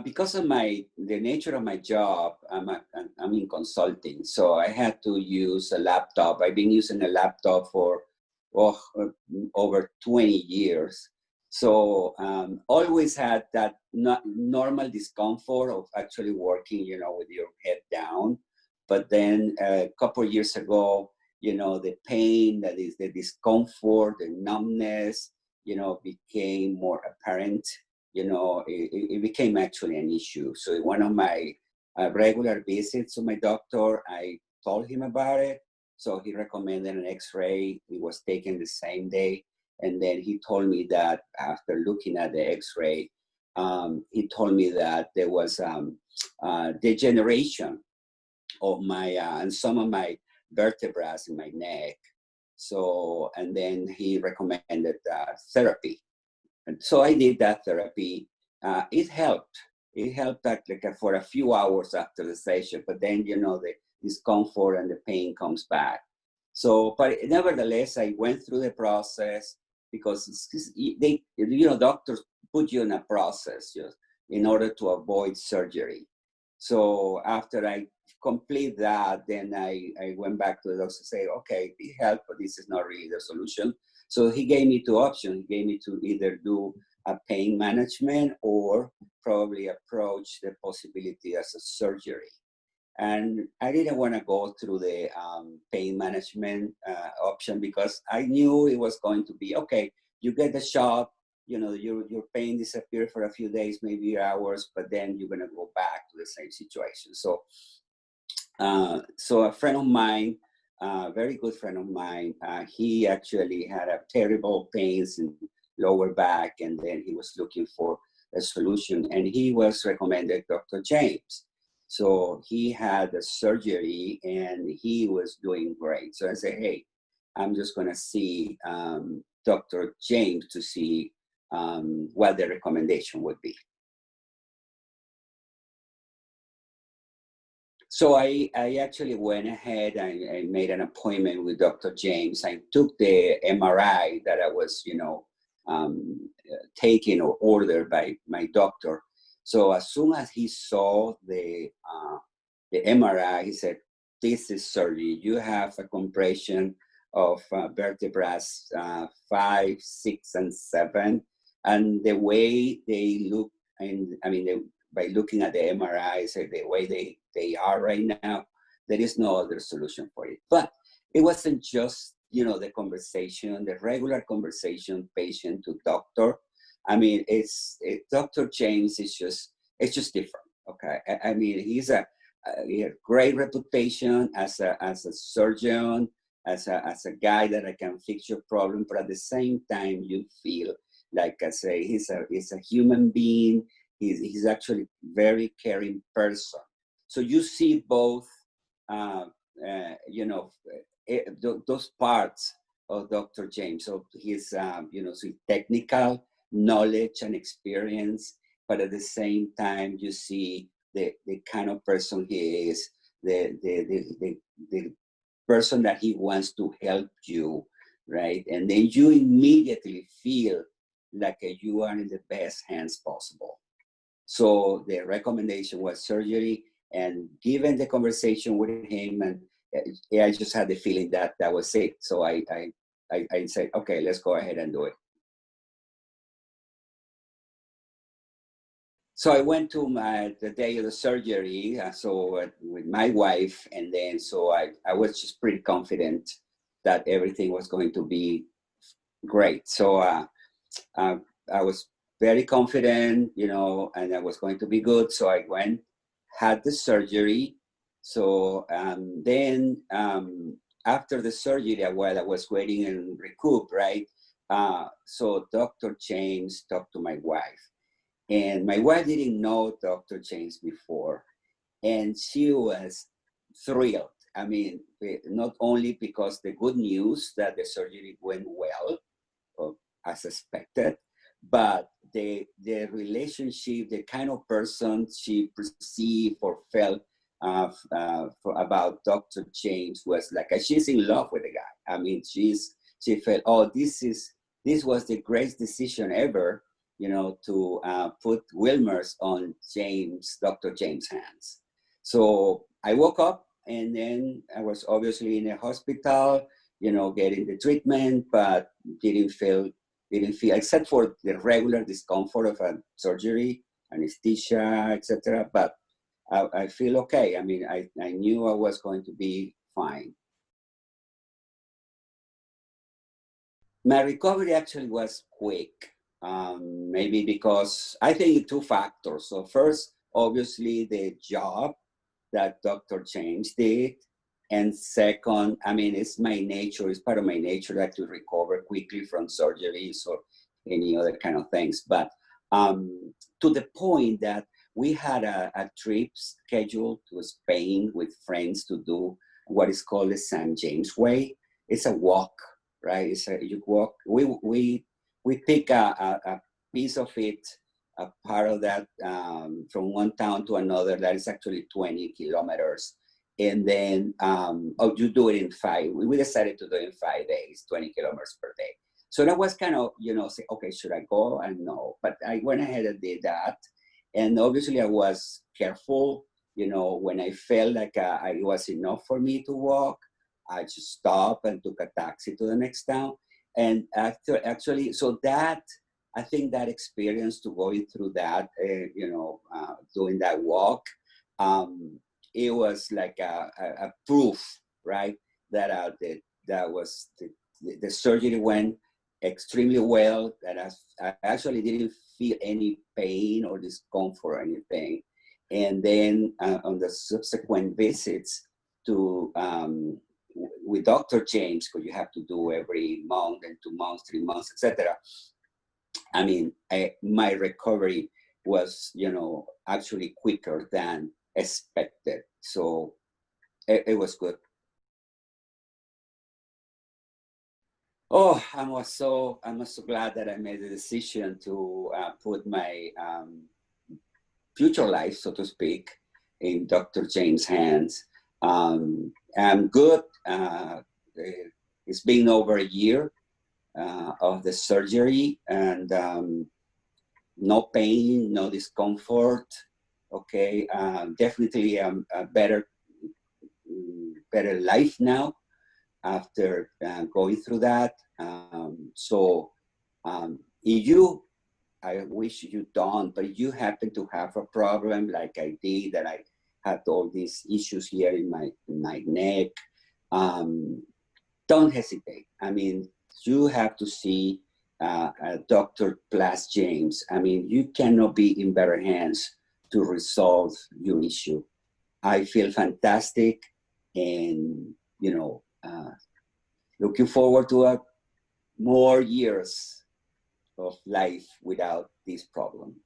Because of the nature of my job, I'm in consulting, so I had to use a laptop. I've been using a laptop for over 20 years. So always had that normal discomfort of actually working, with your head down. But then a couple of years ago, the pain, that is the discomfort, the numbness, became more apparent. It became actually an issue. So in one of my regular visits to my doctor, I told him about it. So he recommended an X-ray. It was taken the same day. And then he told me that after looking at the X-ray, he told me that there was degeneration of my, and some of my vertebrae in my neck. So, and then he recommended therapy. And so I did that therapy. It helped. It helped like for a few hours after the session, but then, the discomfort and the pain comes back. So, but nevertheless, I went through the process because they, doctors put you in a process just in order to avoid surgery. So after I complete that, then I went back to the doctor and say, okay, it helped, but this is not really the solution. So he gave me two options. He gave me to either do a pain management or probably approach the possibility as a surgery. And I didn't want to go through the pain management option because I knew it was going to be, okay, you get the shot, your pain disappears for a few days, maybe hours, but then you're going to go back to the same situation. So, so a friend of mine, a very good friend of mine, he actually had a terrible pains in lower back, and then he was looking for a solution, and he was recommended Dr. James. So he had a surgery and he was doing great. So I said, hey, I'm just going to see Dr. James to see what the recommendation would be. So I actually went ahead and I made an appointment with Dr. James. I took the MRI that I was, taken or ordered by my doctor. So as soon as he saw the MRI, he said, this is surgery. You have a compression of vertebrae 5, 6, and 7. And the way they look, by looking at the MRI, so the way they are right now, there is no other solution for it. But it wasn't just, the conversation, the regular conversation, patient to doctor. Dr. James is just different. Okay, he has a great reputation as a surgeon, as a guy that I can fix your problem. But at the same time, you feel like I say, he's a human being. He's actually very caring person. So you see both, those parts of Dr. James. So his, his technical knowledge and experience, but at the same time, you see the kind of person he is, the person that he wants to help you, right? And then you immediately feel like you are in the best hands possible. So the recommendation was surgery, and given the conversation with him, and I just had the feeling that was it. So I said, okay, let's go ahead and do it. So I went to the day of the surgery, with my wife, and then so I was just pretty confident that everything was going to be great. So I was very confident, and I was going to be good. So I went, had the surgery. So then after the surgery, while I was waiting and recoup, right? So Dr. James talked to my wife. And my wife didn't know Dr. James before. And she was thrilled. Not only because the good news that the surgery went well, as expected, but the relationship, the kind of person she perceived or felt about Dr. James was like she's in love with the guy. She felt, oh, this was the greatest decision ever, to put Wilmer's on Dr. James' hands. So I woke up, and then I was obviously in a hospital, getting the treatment, but didn't feel, except for the regular discomfort of a surgery, anesthesia, etc. But I feel okay. I mean, I knew I was going to be fine. My recovery actually was quick, maybe because I think two factors. So first, obviously the job that Dr. James did. And second, I mean, it's my nature, it's part of my nature that to recover quickly from surgeries or any other kind of things. But to the point that we had a trip scheduled to Spain with friends to do what is called the St. James Way. It's a walk, right? It's a, you walk, we pick a piece of it, a part of that, from one town to another. That is actually 20 kilometers. And then, you do it in we decided to do it in 5 days, 20 kilometers per day. So that was kind of, say, okay, should I go? And no, but I went ahead and did that. And obviously I was careful, when I felt like it was enough for me to walk, I just stopped and took a taxi to the next town. And actually, so that, I think that experience to going through that, doing that walk, it was like a proof, right? That the surgery went extremely well. That I actually didn't feel any pain or discomfort or anything. And then on the subsequent visits to with Dr. James, because you have to do every month and 2 months, 3 months, etc. I mean, my recovery was, actually quicker than expected. So it was good. Oh, I was so glad that I made the decision to put my future life, so to speak, in Dr. James' hands. I'm good. It's been over a year of the surgery, and no pain, no discomfort. Okay, definitely a better life now after going through that. If you, I wish you don't, but if you happen to have a problem like I did, that I had all these issues here in my neck, don't hesitate. I mean, you have to see Dr. Plas James. I mean, you cannot be in better hands to resolve your issue. I feel fantastic, and looking forward to more years of life without this problem.